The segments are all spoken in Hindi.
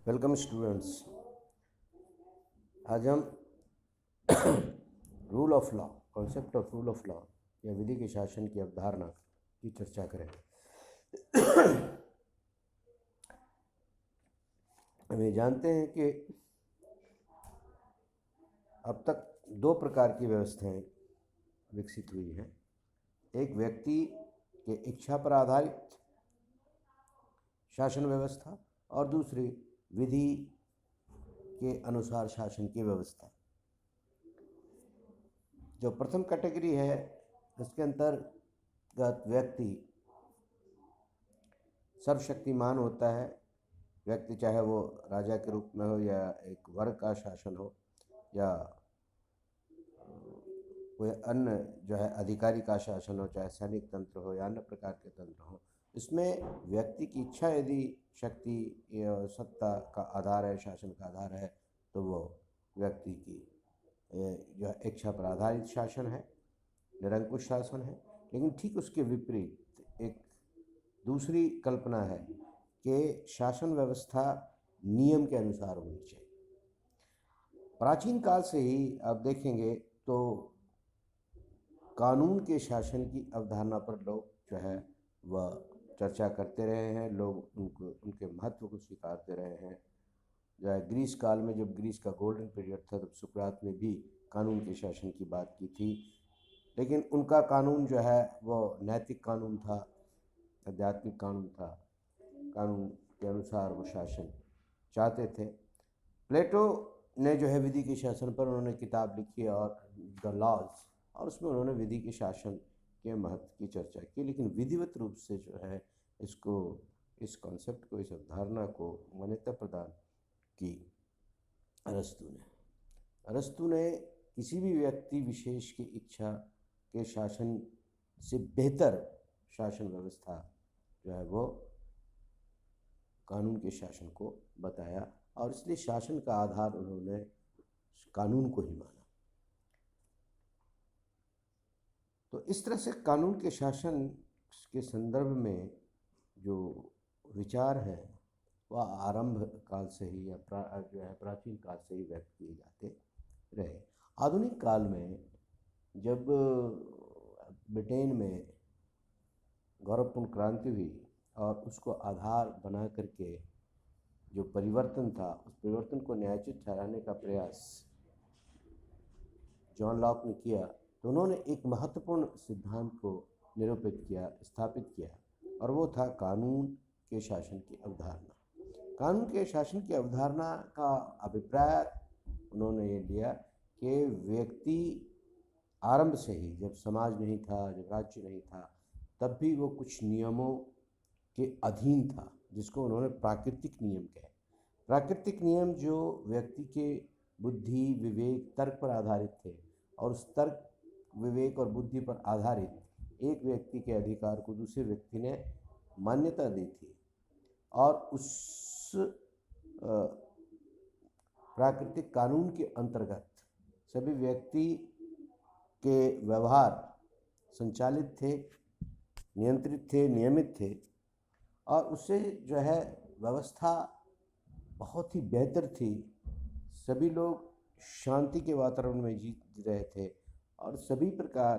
Welcome students. आज हम rule of law, concept of rule of law या विधि के शासन की अवधारणा की चर्चा करेंगे। हम ये जानते हैं कि अब तक दो प्रकार की व्यवस्थाएं विकसित हुई हैं। एक व्यक्ति के इच्छा पर आधारित शासन व्यवस्था और दूसरी विधि के अनुसार शासन की व्यवस्था। जो प्रथम कैटेगरी है उसके अंतर्गत व्यक्ति सर्वशक्तिमान होता है। व्यक्ति चाहे वो राजा के रूप में हो या एक वर्ग का शासन हो या कोई अन्य जो है अधिकारी का शासन हो, चाहे सैनिक तंत्र हो या अन्य प्रकार के तंत्र हो, इसमें व्यक्ति की इच्छा यदि शक्ति या सत्ता का आधार है, शासन का आधार है, तो वो व्यक्ति की जो है इच्छा पर आधारित शासन है, निरंकुश शासन है। लेकिन ठीक उसके विपरीत एक दूसरी कल्पना है कि शासन व्यवस्था नियम के अनुसार होनी चाहिए। प्राचीन काल से ही आप देखेंगे तो कानून के शासन की अवधारणा पर लोग जो है वह चर्चा करते रहे हैं, लोग उनके महत्व को स्वीकारते रहे हैं। जो है ग्रीस काल में, जब ग्रीस का गोल्डन पीरियड था, तब सुकरात ने भी कानून के शासन की बात की थी। लेकिन उनका कानून जो है वो नैतिक कानून था, आध्यात्मिक कानून था। कानून के अनुसार वो शासन चाहते थे। प्लेटो ने जो है विधि के शासन पर उन्होंने किताब लिखी और द लॉज, और उसमें उन्होंने विधि के शासन के महत्व की चर्चा की। लेकिन विधिवत रूप से जो है इसको, इस कॉन्सेप्ट को, इस अवधारणा को मान्यता प्रदान की अरस्तु ने किसी भी व्यक्ति विशेष की इच्छा के शासन से बेहतर शासन व्यवस्था जो है वो कानून के शासन को बताया, और इसलिए शासन का आधार उन्होंने कानून को ही माना। तो इस तरह से कानून के शासन के संदर्भ में जो विचार है वह आरंभ काल से ही या जो है प्राचीन काल से ही व्यक्त किए जाते रहे। आधुनिक काल में जब ब्रिटेन में गौरवपूर्ण क्रांति हुई और उसको आधार बना करके जो परिवर्तन था, उस परिवर्तन को न्यायोचित ठहराने का प्रयास जॉन लॉक ने किया, तो उन्होंने एक महत्वपूर्ण सिद्धांत को निरूपित किया, स्थापित किया, और वो था कानून के शासन की अवधारणा। कानून के शासन की अवधारणा का अभिप्राय उन्होंने ये लिया कि व्यक्ति आरंभ से ही, जब समाज नहीं था, जब राज्य नहीं था, तब भी वो कुछ नियमों के अधीन था, जिसको उन्होंने प्राकृतिक नियम कहे। प्राकृतिक नियम जो व्यक्ति के बुद्धि, विवेक, तर्क पर आधारित थे, और उस तर्क, विवेक और बुद्धि पर आधारित एक व्यक्ति के अधिकार को दूसरे व्यक्ति ने मान्यता दी थी, और उस प्राकृतिक कानून के अंतर्गत सभी व्यक्ति के व्यवहार संचालित थे, नियंत्रित थे, नियमित थे, और उससे जो है व्यवस्था बहुत ही बेहतर थी। सभी लोग शांति के वातावरण में जी रहे थे, और सभी प्रकार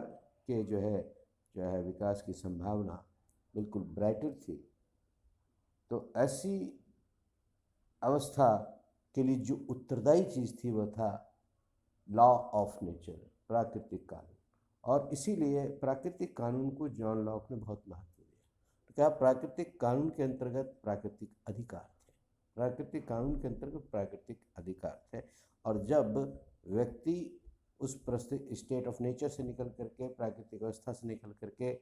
के जो है विकास की संभावना बिल्कुल ब्राइटर थी। तो ऐसी अवस्था के लिए जो उत्तरदायी चीज़ थी वह था लॉ ऑफ नेचर, प्राकृतिक कानून। और इसीलिए प्राकृतिक कानून को जॉन लॉक ने बहुत महत्व दिया। तो क्या प्राकृतिक कानून के अंतर्गत प्राकृतिक अधिकार थे, प्राकृतिक कानून के अंतर्गत प्राकृतिक अधिकार थे। और जब व्यक्ति उस स्टेट ऑफ नेचर से निकल करके, प्राकृतिक अवस्था से निकल करके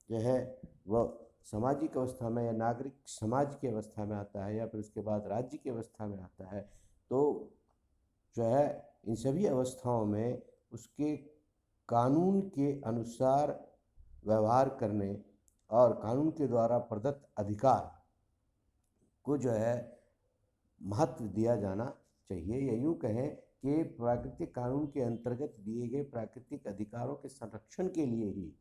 जो है वह सामाजिक अवस्था में या नागरिक समाज की अवस्था में आता है, या फिर उसके बाद राज्य की अवस्था में आता है, तो जो है इन सभी अवस्थाओं में उसके कानून के अनुसार व्यवहार करने और कानून के द्वारा प्रदत्त अधिकार को जो है महत्व दिया जाना चाहिए। या यूँ कहें कि प्राकृतिक कानून के अंतर्गत दिए गए प्राकृतिक अधिकारों के संरक्षण के लिए ही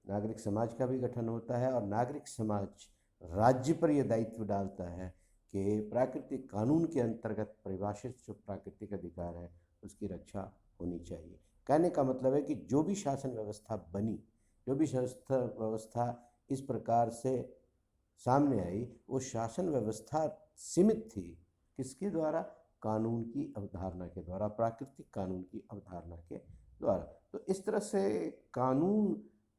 नागरिक समाज का भी गठन होता है, और नागरिक समाज राज्य पर यह दायित्व डालता है कि प्राकृतिक कानून के अंतर्गत परिभाषित जो प्राकृतिक अधिकार है उसकी रक्षा होनी चाहिए। कहने का मतलब है कि जो भी शासन व्यवस्था बनी, जो भी शासन व्यवस्था इस प्रकार से सामने आई, वो शासन व्यवस्था सीमित थी किसके द्वारा? कानून की अवधारणा के द्वारा, प्राकृतिक कानून की अवधारणा के द्वारा। तो इस तरह से कानून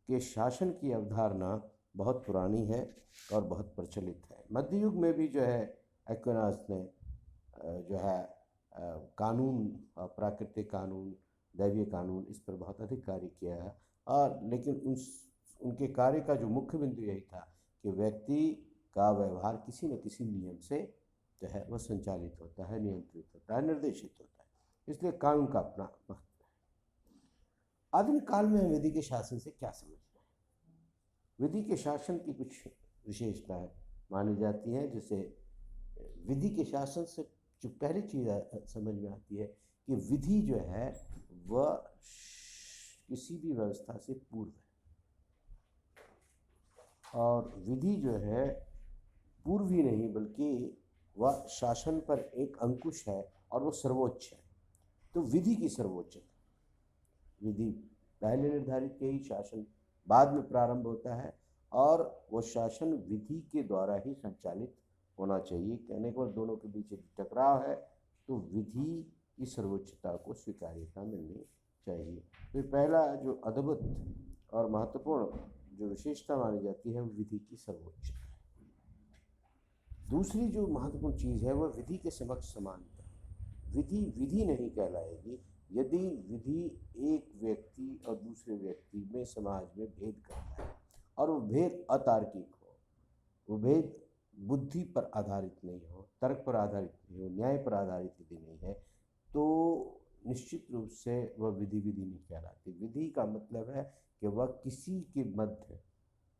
के शासन की अवधारणा बहुत पुरानी है और बहुत प्रचलित है। मध्य युग में भी जो है एक्विनास ने जो है कानून, प्राकृतिक कानून, दैवीय कानून, इस पर बहुत अधिक कार्य किया है। और लेकिन उनके कार्य का जो मुख्य बिंदु यही था कि व्यक्ति का व्यवहार किसी न किसी नियम से जो है वह संचालित होता है, नियंत्रित होता है, निर्देशित होता है। इसलिए कानून का अपना महत्व है। आधुनिक काल में हम विधि के शासन से क्या समझते हैं? विधि के शासन की कुछ विशेषताएं मानी जाती हैं। जैसे विधि के शासन से जो पहली चीज़ समझ में आती है कि विधि जो है वह किसी भी व्यवस्था से पूर्व है, और विधि जो है पूर्व ही नहीं बल्कि वह शासन पर एक अंकुश है और वो सर्वोच्च है। तो विधि की सर्वोच्चता, विधि पहले निर्धारित की, शासन बाद में प्रारंभ होता है, और वो शासन विधि के द्वारा ही संचालित होना चाहिए। कहने को दोनों के बीच एक टकराव है तो विधि की सर्वोच्चता को स्वीकार्यता मिलनी चाहिए। तो पहला जो अद्भुत और महत्वपूर्ण जो विशेषता मानी जाती है वो विधि की सर्वोच्चता है। दूसरी जो महत्वपूर्ण चीज़ है वह विधि के समक्ष समानता। विधि विधि नहीं कहलाएगी यदि विधि एक व्यक्ति और दूसरे व्यक्ति में, समाज में भेद करता है, और वो भेद अतार्किक हो, वो भेद बुद्धि पर आधारित नहीं हो, तर्क पर आधारित नहीं हो, न्याय पर आधारित यदि नहीं है, तो निश्चित रूप से वह विधि विधि नहीं कहलाती। विधि का मतलब है कि वह किसी के मध्य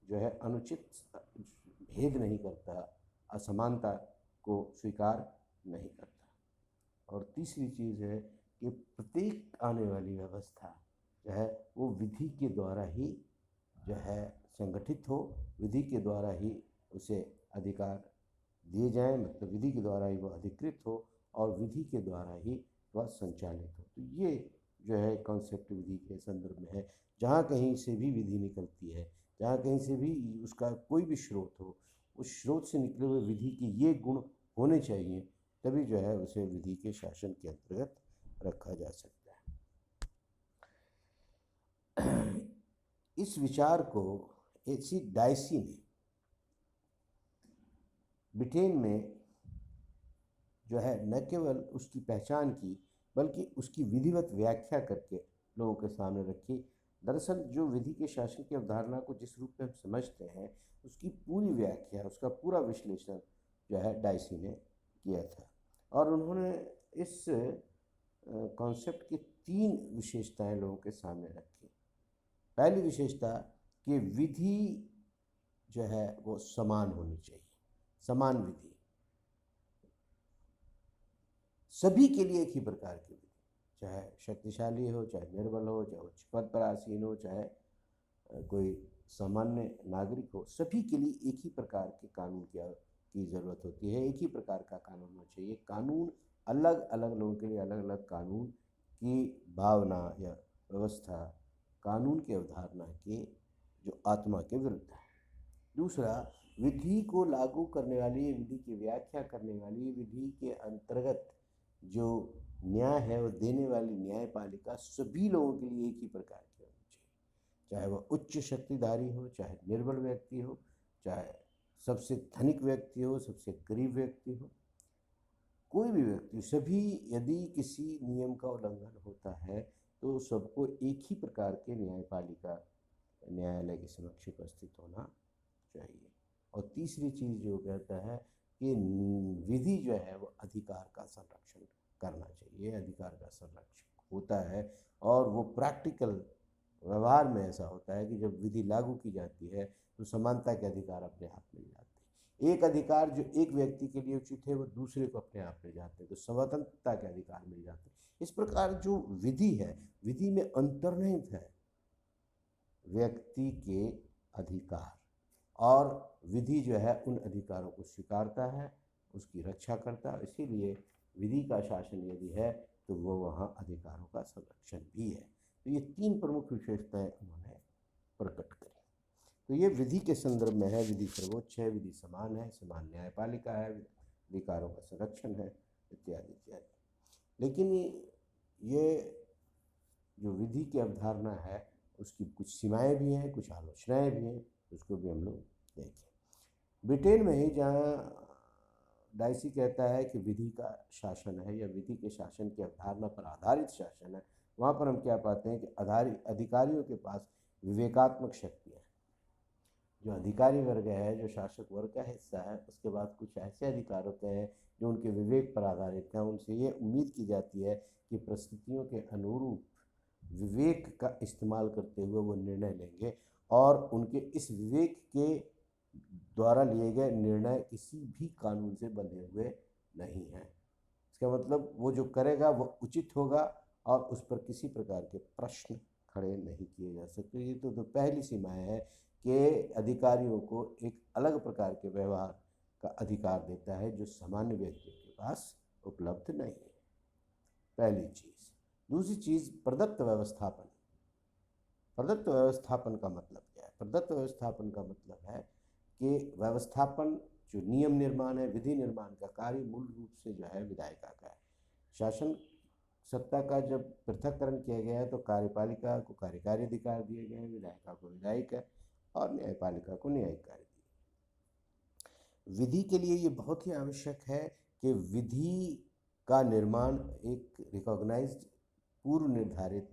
जो है अनुचित भेद नहीं करता, असमानता को स्वीकार नहीं करता। और तीसरी चीज़ है कि प्रत्येक आने वाली व्यवस्था जो है वो विधि के द्वारा ही जो है संगठित हो, विधि के द्वारा ही उसे अधिकार दिए जाएं, मतलब विधि के द्वारा ही वह अधिकृत हो और विधि के द्वारा ही वह संचालित हो। तो ये जो है कॉन्सेप्ट विधि के संदर्भ में है। जहाँ कहीं से भी विधि निकलती है, जहाँ कहीं से भी उसका कोई भी स्रोत हो, उस स्रोत से निकले हुए विधि के ये गुण होने चाहिए, तभी जो है उसे विधि के शासन के अंतर्गत रखा जा सकता है। इस विचार को एसी डायसी ने ब्रिटेन में जो है न केवल उसकी पहचान की बल्कि उसकी विधिवत व्याख्या करके लोगों के सामने रखी। दरअसल जो विधि के शासन की अवधारणा को जिस रूप में हम समझते हैं उसकी पूरी व्याख्या, उसका पूरा विश्लेषण जो है डायसी ने किया था, और उन्होंने इस कॉन्सेप्ट की 3 विशेषताएं लोगों के सामने रखी। पहली विशेषता कि विधि जो है वो समान होनी चाहिए, समान विधि, सभी के लिए एक ही प्रकार की विधि, चाहे शक्तिशाली हो, चाहे निर्बल हो, चाहे उच्च पद पर आसीन हो, चाहे कोई सामान्य नागरिक हो, सभी के लिए एक ही प्रकार के कानून की ज़रूरत होती है, एक ही प्रकार का कानून होना चाहिए। कानून अलग अलग लोगों के लिए अलग अलग कानून की भावना या व्यवस्था कानून की अवधारणा के जो आत्मा के विरुद्ध है। दूसरा, विधि को लागू करने वाली, विधि की व्याख्या करने वाली, विधि के अंतर्गत जो न्याय है वो देने वाली न्यायपालिका सभी लोगों के लिए एक ही प्रकार की होनी चाहिए, चाहे वह उच्च शक्तिधारी हो, चाहे निर्बल व्यक्ति हो, चाहे सबसे धनिक व्यक्ति हो, सबसे गरीब व्यक्ति हो, कोई भी व्यक्ति, सभी यदि किसी नियम का उल्लंघन होता है तो सबको एक ही प्रकार के न्यायपालिका, न्यायालय के समक्ष उपस्थित होना चाहिए। और तीसरी चीज़ जो कहता है कि विधि जो है वो अधिकार का संरक्षण करना चाहिए, अधिकार का संरक्षण होता है, और वो प्रैक्टिकल व्यवहार में ऐसा होता है कि जब विधि लागू की जाती है तो समानता के अधिकार अपने आप मिल जाते हैं। एक अधिकार जो एक व्यक्ति के लिए उचित है वो दूसरे को अपने आप मिल जाते हैं, तो स्वतंत्रता के अधिकार मिल जाते हैं। इस प्रकार जो विधि है, विधि में अंतर्निहित है व्यक्ति के अधिकार, और विधि जो है उन अधिकारों को स्वीकारता है उसकी रक्षा करता है। इसीलिए विधि का शासन यदि है तो वो वहाँ अधिकारों का संरक्षण भी है। तो ये 3 प्रमुख विशेषताएं उन्होंने प्रकट करी। तो ये विधि के संदर्भ में है, विधि सर्वोच्च है, विधि समान है, समान न्यायपालिका है, अधिकारों का संरक्षण है, इत्यादि इत्यादि। लेकिन ये जो विधि की अवधारणा है उसकी कुछ सीमाएं भी हैं, कुछ आलोचनाएं भी हैं, उसको भी हम लोग देखें। ब्रिटेन में ही जहाँ डाइसी कहता है कि विधि का शासन है या विधि के शासन की अवधारणा पर आधारित शासन है, वहाँ पर हम क्या पाते हैं कि अधिकारियों के पास विवेकात्मक शक्तियाँ हैं। जो अधिकारी वर्ग है, जो शासक वर्ग का हिस्सा है, उसके बाद कुछ ऐसे अधिकार होते हैं जो उनके विवेक पर आधारित हैं। उनसे ये उम्मीद की जाती है कि परिस्थितियों के अनुरूप विवेक का इस्तेमाल करते हुए वो निर्णय लेंगे और उनके इस विवेक के द्वारा लिए गए निर्णय किसी भी कानून से बंधे हुए नहीं हैं। इसका मतलब वो जो करेगा वो उचित होगा और उस पर किसी प्रकार के प्रश्न खड़े नहीं किए जा सकते। ये तो पहली सीमा है कि अधिकारियों को एक अलग प्रकार के व्यवहार का अधिकार देता है जो सामान्य व्यक्तियों के पास उपलब्ध नहीं है, पहली चीज़। दूसरी चीज़ प्रदत्त व्यवस्थापन। प्रदत्त व्यवस्थापन का मतलब क्या है? प्रदत्त व्यवस्थापन का मतलब है कि व्यवस्थापन जो नियम निर्माण है, विधि निर्माण का कार्य मूल रूप से जो है विधायिका का है। शासन सत्ता का जब पृथककरण किया गया है तो कार्यपालिका को कार्यकारी अधिकार दिए गए हैं, विधायिका को विधायिक है और न्यायपालिका को न्यायिक कार्य दिए। विधि के लिए ये बहुत ही आवश्यक है कि विधि का निर्माण एक रिकॉग्नाइज्ड, पूर्व निर्धारित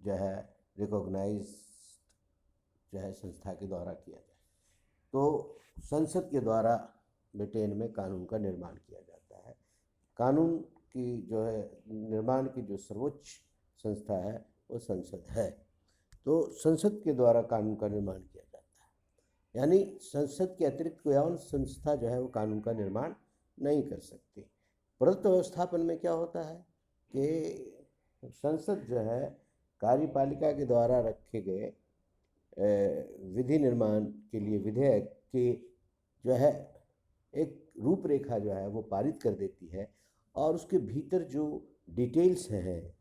जो है रिकॉग्नाइज्ड जो है संस्था के द्वारा किया जाए। तो संसद के द्वारा ब्रिटेन में कानून का निर्माण किया जाता है। कानून की जो है निर्माण की जो सर्वोच्च संस्था है वो संसद है। तो संसद के द्वारा कानून का निर्माण किया जाता है, यानी संसद के अतिरिक्त कोई और संस्था जो है वो कानून का निर्माण नहीं कर सकती। प्रदत्त व्यवस्थापन में क्या होता है कि संसद जो है कार्यपालिका के द्वारा रखे गए विधि निर्माण के लिए विधेयक की जो है एक रूपरेखा जो है वो पारित कर देती है और उसके भीतर जो डिटेल्स हैं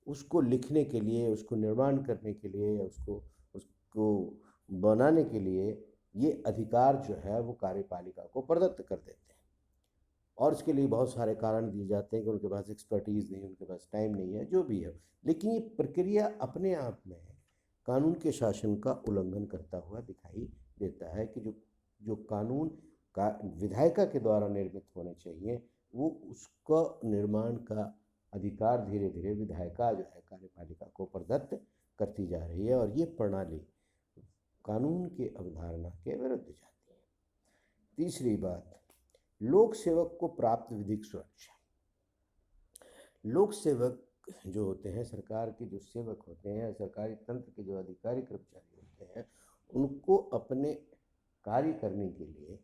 उसको लिखने के लिए, उसको निर्माण करने के लिए या उसको बनाने के लिए ये अधिकार जो है वो कार्यपालिका को प्रदत्त कर देते हैं। और इसके लिए बहुत सारे कारण दिए जाते हैं कि उनके पास एक्सपर्टीज़ नहीं, उनके पास टाइम नहीं है, जो भी है। लेकिन ये प्रक्रिया अपने आप में कानून के शासन का उल्लंघन करता हुआ दिखाई देता है कि जो कानून का विधायिका के द्वारा निर्मित होने चाहिए वो उसका निर्माण का अधिकार धीरे धीरे विधायिका जो है कार्यपालिका को प्रदत्त करती जा रही है और ये प्रणाली कानून की अवधारणा के विरुद्ध जाती है। तीसरी बात, लोक सेवक को प्राप्त विधिक सुरक्षा। लोक सेवक जो होते हैं, सरकार के जो सेवक होते हैं, सरकारी तंत्र के जो अधिकारी कर्मचारी होते हैं, उनको अपने कार्य करने के लिए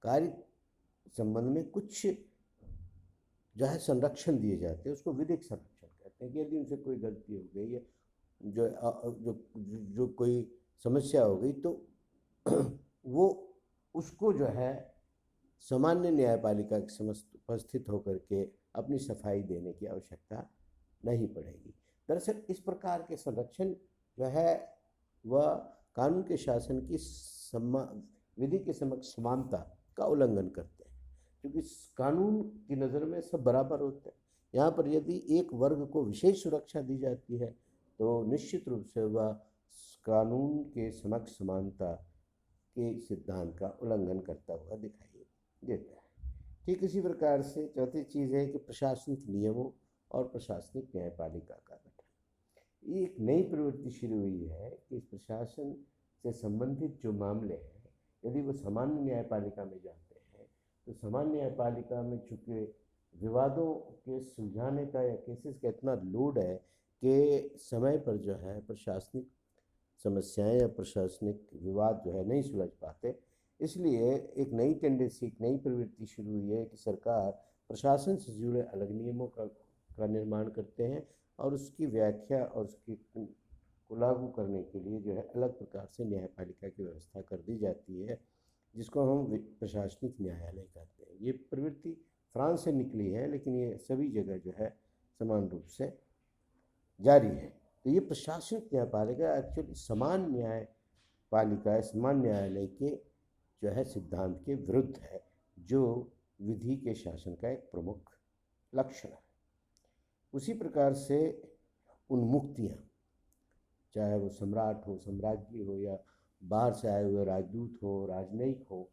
कार्य संबंध में कुछ जो है संरक्षण दिए जाते हैं, उसको विधिक संरक्षण कहते हैं। कि यदि उनसे कोई गलती हो गई या जो कोई समस्या हो गई तो वो उसको जो है सामान्य न्यायपालिका के समक्ष उपस्थित होकर के अपनी सफाई देने की आवश्यकता नहीं पड़ेगी। दरअसल इस प्रकार के संरक्षण जो है वह कानून के शासन की विधि के समक्ष समानता का उल्लंघन करते हैं, क्योंकि कानून की नज़र में सब बराबर होते हैं। यहाँ पर यदि एक वर्ग को विशेष सुरक्षा दी जाती है तो निश्चित रूप से वह कानून के समक्ष समानता के सिद्धांत का उल्लंघन करता हुआ दिखाई देता है। ठीक इसी प्रकार से चौथी चीज़ है कि प्रशासनिक नियमों और प्रशासनिक न्यायपालिका का गठन। ये एक नई प्रवृत्ति शुरू हुई है कि प्रशासन से संबंधित जो मामले हैं यदि वो सामान्य न्यायपालिका में जाते हैं तो सामान्य न्यायपालिका में चूँकि विवादों के सुलझाने का या केसेस का इतना लोड है कि समय पर जो है प्रशासनिक समस्याएं या प्रशासनिक विवाद जो है नहीं सुलझ पाते। इसलिए एक नई टेंडेंसी, एक नई प्रवृत्ति शुरू हुई है कि सरकार प्रशासन से जुड़े अलग नियमों का निर्माण करते हैं और उसकी व्याख्या और उसकी को लागू करने के लिए जो है अलग प्रकार से न्यायपालिका की व्यवस्था कर दी जाती है। जिसको हम प्रशासनिक न्यायालय कहते हैं। ये प्रवृत्ति फ्रांस से निकली है, लेकिन ये सभी जगह जो है समान रूप से जारी है। तो ये प्रशासनिक न्यायपालिका एक्चुअली समान न्यायपालिका, समान न्यायालय के जो है सिद्धांत के विरुद्ध है, जो विधि के शासन का एक प्रमुख लक्षण है। उसी प्रकार से उन्मुक्तियाँ, चाहे वो सम्राट हो, साम्राज्य हो, या बाहर से आए हुए राजदूत हो, राजनयिक हो,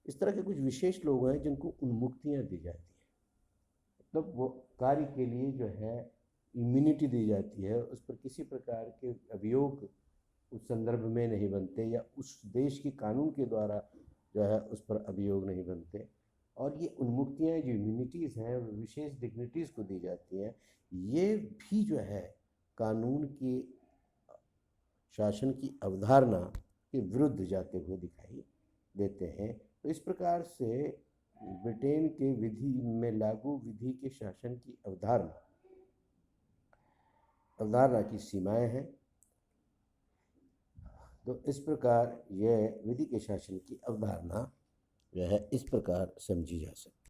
इस तरह के कुछ विशेष लोग हैं जिनको उन्मुक्तियाँ दी जाती हैं। मतलब वो कार्य के लिए जो है इम्यूनिटी दी जाती है, उस पर किसी प्रकार के अभियोग उस संदर्भ में नहीं बनते, या उस देश के कानून के द्वारा जो है उस पर अभियोग नहीं बनते। और ये उन्मुक्तियाँ, जो इम्यूनिटीज़ हैं, विशेष डिग्निटीज़ को दी जाती हैं, ये भी जो है कानून की शासन की अवधारणा के विरुद्ध जाते हुए दिखाई देते हैं। तो इस प्रकार से ब्रिटेन के विधि में लागू विधि के शासन की अवधारणा की सीमाएं हैं। तो इस प्रकार यह विधि के शासन की अवधारणा जो है इस प्रकार समझी जा सकती है।